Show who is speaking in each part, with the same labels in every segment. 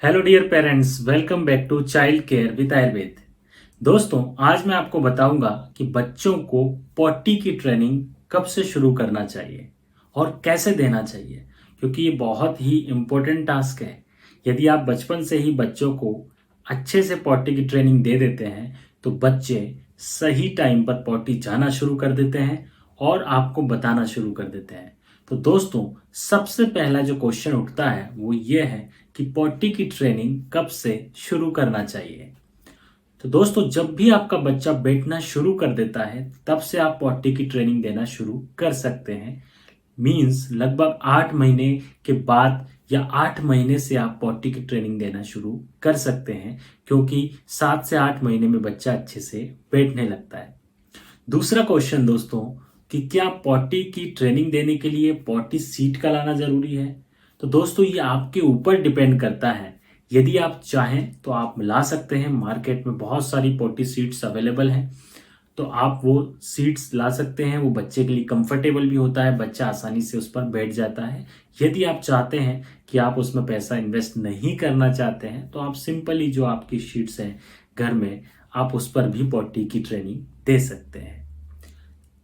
Speaker 1: Hello dear parents, welcome back to child care with Ayurveda. दोस्तों, आज मैं आपको बताऊंगा कि बच्चों को पॉटी की ट्रेनिंग कब से शुरू करना चाहिए और कैसे देना चाहिए, क्योंकि ये बहुत ही इम्पोर्टेंट टास्क है। यदि आप बचपन से ही बच्चों को अच्छे से पॉटी की ट्रेनिंग दे देते हैं तो बच्चे सही टाइम पर पॉटी जाना शुरू कर देते हैं और आपको बताना शुरू कर देते हैं। तो दोस्तों, सबसे पहला जो क्वेश्चन उठता है वो ये है कि पॉटी की ट्रेनिंग कब से शुरू करना चाहिए। तो दोस्तों, जब भी आपका बच्चा बैठना शुरू कर देता है तब से आप पॉटी की ट्रेनिंग देना शुरू कर सकते हैं। मीन्स लगभग 8 महीने के बाद या 8 महीने से आप पॉटी की ट्रेनिंग देना शुरू कर सकते हैं, क्योंकि 7 से 8 महीने में बच्चा अच्छे से बैठने लगता है। दूसरा क्वेश्चन दोस्तों, कि क्या पॉटी की ट्रेनिंग देने के लिए पॉटी सीट का लाना जरूरी है। तो दोस्तों, ये आपके ऊपर डिपेंड करता है। यदि आप चाहें तो आप ला सकते हैं, मार्केट में बहुत सारी पॉटी सीट्स अवेलेबल हैं, तो आप वो सीट्स ला सकते हैं। वो बच्चे के लिए कंफर्टेबल भी होता है, बच्चा आसानी से उस पर बैठ जाता है। यदि आप चाहते हैं कि आप उसमें पैसा इन्वेस्ट नहीं करना चाहते हैं तो आप सिंपली जो आपकी शीट्स हैं घर में, आप उस पर भी पॉटी की ट्रेनिंग दे सकते हैं।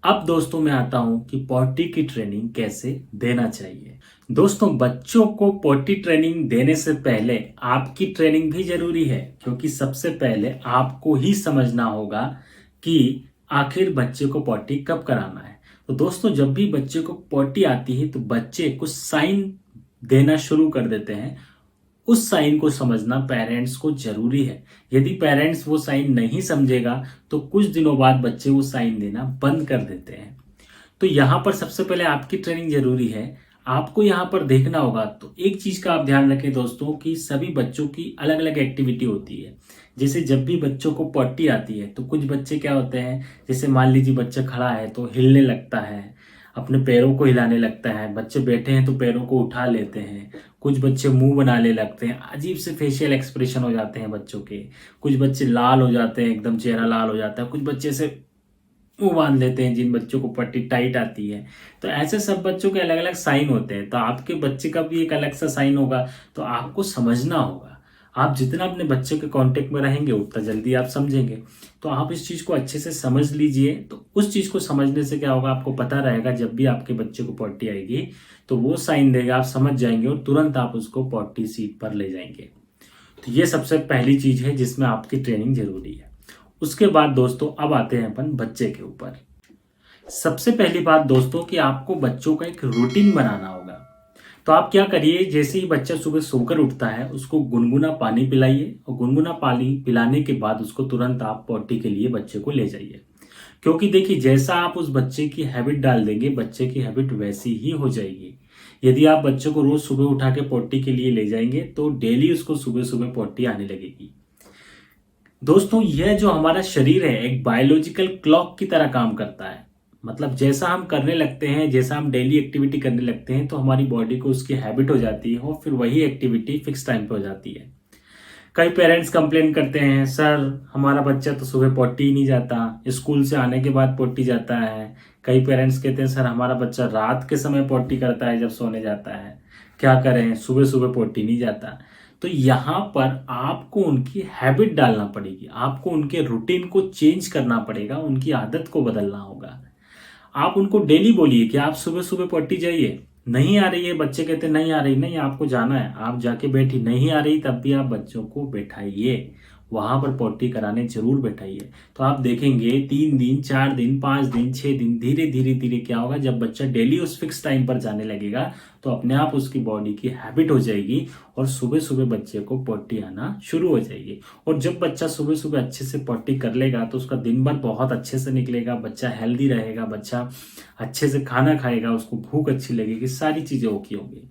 Speaker 1: अब दोस्तों, मैं आता हूं कि पॉटी की ट्रेनिंग कैसे देना चाहिए। दोस्तों, बच्चों को पॉटी ट्रेनिंग देने से पहले आपकी ट्रेनिंग भी जरूरी है, क्योंकि सबसे पहले आपको ही समझना होगा कि आखिर बच्चे को पॉटी कब कराना है। तो दोस्तों, जब भी बच्चे को पॉटी आती है तो बच्चे कुछ साइन देना शुरू कर देते हैं। उस साइन को समझना पेरेंट्स को जरूरी है। यदि पेरेंट्स वो साइन नहीं समझेगा तो कुछ दिनों बाद बच्चे वो साइन देना बंद कर देते हैं। तो यहाँ पर सबसे पहले आपकी ट्रेनिंग जरूरी है। आपको यहाँ पर देखना होगा, तो एक चीज का आप ध्यान रखें दोस्तों कि सभी बच्चों की अलग अलग एक्टिविटी होती है। जैसे जब भी बच्चों को पॉटी आती है तो कुछ बच्चे क्या होते हैं, जैसे मान लीजिए बच्चा खड़ा है तो हिलने लगता है, अपने पैरों को हिलाने लगता है। बच्चे बैठे हैं तो पैरों को उठा लेते हैं। कुछ बच्चे मुंह बनाने लगते हैं, अजीब से फेशियल एक्सप्रेशन हो जाते हैं बच्चों के। कुछ बच्चे लाल हो जाते हैं, एकदम चेहरा लाल हो जाता है। कुछ बच्चे से मुंह बांध लेते हैं जिन बच्चों को पट्टी टाइट आती है। तो ऐसे सब बच्चों के अलग अलग साइन होते हैं, तो आपके बच्चे का भी एक अलग सा साइन होगा। तो आपको समझना होगा। आप जितना अपने बच्चे के कांटेक्ट में रहेंगे उतना जल्दी आप समझेंगे। तो आप इस चीज को अच्छे से समझ लीजिए। तो उस चीज को समझने से क्या होगा, आपको पता रहेगा जब भी आपके बच्चे को पॉटी आएगी तो वो साइन देगा, आप समझ जाएंगे और तुरंत आप उसको पॉटी सीट पर ले जाएंगे। तो ये सबसे पहली चीज है जिसमें आपकी ट्रेनिंग जरूरी है। उसके बाद दोस्तों, अब आते हैं अपन बच्चे के ऊपर। सबसे पहली बात दोस्तों कि आपको बच्चों का एक रूटीन बनाना होगा। तो आप क्या करिए, जैसे ही बच्चा सुबह सोकर उठता है उसको गुनगुना पानी पिलाइए, और गुनगुना पानी पिलाने के बाद उसको तुरंत आप पॉटी के लिए बच्चे को ले जाइए। क्योंकि देखिए, जैसा आप उस बच्चे की हैबिट डाल देंगे बच्चे की हैबिट वैसी ही हो जाएगी। यदि आप बच्चों को रोज सुबह उठा के पॉटी के लिए ले जाएंगे तो डेली उसको सुबह सुबह पॉटी आने लगेगी। दोस्तों, यह जो हमारा शरीर है एक बायोलॉजिकल क्लॉक की तरह काम करता है। मतलब जैसा हम करने लगते हैं, जैसा हम डेली एक्टिविटी करने लगते हैं तो हमारी बॉडी को उसकी हैबिट हो जाती है और फिर वही एक्टिविटी फिक्स टाइम पे हो जाती है। कई पेरेंट्स कंप्लेन करते हैं, सर हमारा बच्चा तो सुबह पॉटी ही नहीं जाता, स्कूल से आने के बाद पॉटी जाता है। कई पेरेंट्स कहते हैं, सर हमारा बच्चा रात के समय पॉटी करता है जब सोने जाता है, क्या करें, सुबह सुबह पॉटी नहीं जाता। तो यहाँ पर आपको उनकी हैबिट डालना पड़ेगी, आपको उनके रूटीन को चेंज करना पड़ेगा, उनकी आदत को बदलना होगा। आप उनको डेली बोलिए कि आप सुबह सुबह पढ़ती जाइए। नहीं आ रही है, बच्चे कहते नहीं आ रही, नहीं आपको जाना है, आप जाके बैठी। नहीं आ रही तब भी आप बच्चों को बैठाइए, वहां पर पॉटी कराने जरूर बैठाइए। तो आप देखेंगे 3 दिन 4 दिन 5 दिन 6 दिन धीरे धीरे धीरे क्या होगा, जब बच्चा डेली उस फिक्स टाइम पर जाने लगेगा तो अपने आप उसकी बॉडी की हैबिट हो जाएगी और सुबह सुबह बच्चे को पॉटी आना शुरू हो जाएगी। और जब बच्चा सुबह सुबह अच्छे से पॉटी कर लेगा तो उसका दिन भर बहुत अच्छे से निकलेगा, बच्चा हेल्दी रहेगा, बच्चा अच्छे से खाना खाएगा, उसको भूख अच्छी लगेगी, सारी चीजें ओके होंगी।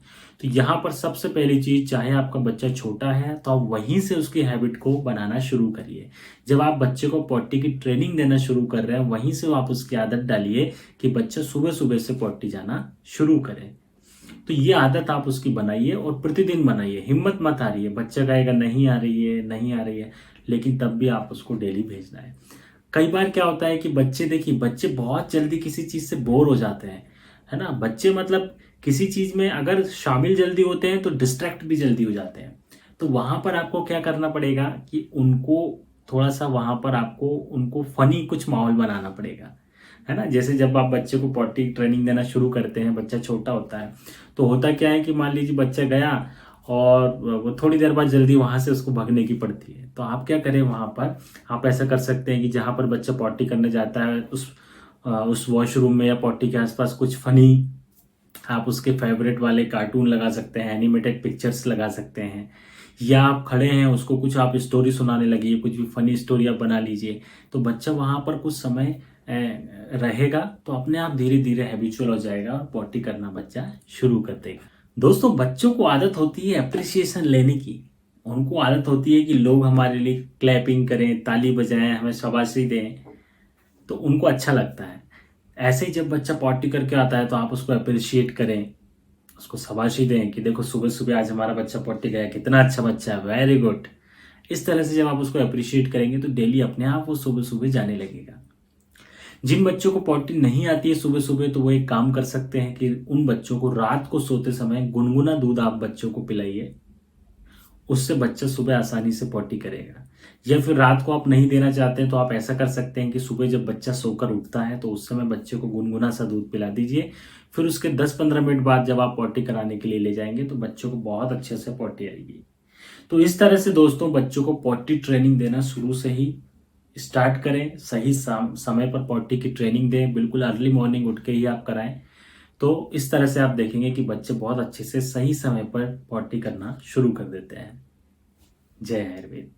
Speaker 1: तो यहाँ पर सबसे पहली चीज, चाहे आपका बच्चा छोटा है तो आप वहीं से उसकी हैबिट को बनाना शुरू करिए। जब आप बच्चे को पॉटी की ट्रेनिंग देना शुरू कर रहे हैं वहीं से आप उसकी आदत डालिए कि बच्चा सुबह सुबह से पॉटी जाना शुरू करे। तो ये आदत आप उसकी बनाइए और प्रतिदिन बनाइए। हिम्मत मत हारिए, बच्चा कहेगा नहीं आ रही है नहीं आ रही है, लेकिन तब भी आप उसको डेली भेजना है। कई बार क्या होता है कि बच्चे, देखिए बच्चे बहुत जल्दी किसी चीज से बोर हो जाते हैं, है ना। बच्चे मतलब किसी चीज में अगर शामिल जल्दी होते हैं तो डिस्ट्रैक्ट भी जल्दी हो जाते हैं। तो वहाँ पर आपको क्या करना पड़ेगा कि उनको थोड़ा सा वहाँ पर आपको उनको फनी कुछ माहौल बनाना पड़ेगा, है ना। जैसे जब आप बच्चे को पॉटी ट्रेनिंग देना शुरू करते हैं, बच्चा छोटा होता है, तो होता क्या है कि मान लीजिए बच्चा गया और वो थोड़ी देर बाद जल्दी वहाँ से उसको भागने की पड़ती है। तो आप क्या करें, वहाँ पर आप ऐसा कर सकते हैं कि जहाँ पर बच्चा पॉटी करने जाता है उस वॉशरूम में या पॉटी के आसपास कुछ फनी आप उसके फेवरेट वाले कार्टून लगा सकते हैं, एनिमेटेड पिक्चर्स लगा सकते हैं, या आप खड़े हैं उसको कुछ आप स्टोरी सुनाने लगिए, कुछ भी फनी स्टोरी आप बना लीजिए। तो बच्चा वहाँ पर कुछ समय रहेगा, तो अपने आप धीरे धीरे हैबिचुअल हो जाएगा और पॉटी करना बच्चा शुरू कर देगा। दोस्तों, बच्चों को आदत होती है अप्रिसिएशन लेने की। उनको आदत होती है कि लोग हमारे लिए क्लैपिंग करें, ताली बजाएं, हमें शाबाशी दें, तो उनको अच्छा लगता है। ऐसे ही जब बच्चा पॉटी करके आता है तो आप उसको अप्रिशिएट करें, उसको शाबाशी दें कि देखो सुबह सुबह आज हमारा बच्चा पॉटी गया, कितना अच्छा बच्चा है, वेरी गुड। इस तरह से जब आप उसको अप्रिशिएट करेंगे तो डेली अपने आप वो सुबह सुबह जाने लगेगा। जिन बच्चों को पॉटी नहीं आती है सुबह सुबह, तो वो एक काम कर सकते हैं कि उन बच्चों को रात को सोते समय गुनगुना दूध आप बच्चों को पिलाइए, उससे बच्चा सुबह आसानी से पॉटी करेगा। या फिर रात को आप नहीं देना चाहते हैं तो आप ऐसा कर सकते हैं कि सुबह जब बच्चा सोकर उठता है तो उस समय बच्चे को गुनगुना सा दूध पिला दीजिए। फिर उसके 10-15 मिनट बाद जब आप पॉटी कराने के लिए ले जाएंगे तो बच्चों को बहुत अच्छे से पॉटी आएगी। तो इस तरह से दोस्तों, बच्चों को पॉटी ट्रेनिंग देना शुरू से ही स्टार्ट करें। सही समय पर पॉटी की ट्रेनिंग दें, बिल्कुल अर्ली मॉर्निंग उठ के ही आप कराएं। तो इस तरह से आप देखेंगे कि बच्चे बहुत अच्छे से सही समय पर पॉटी करना शुरू कर देते हैं। जय आयुर्वेद।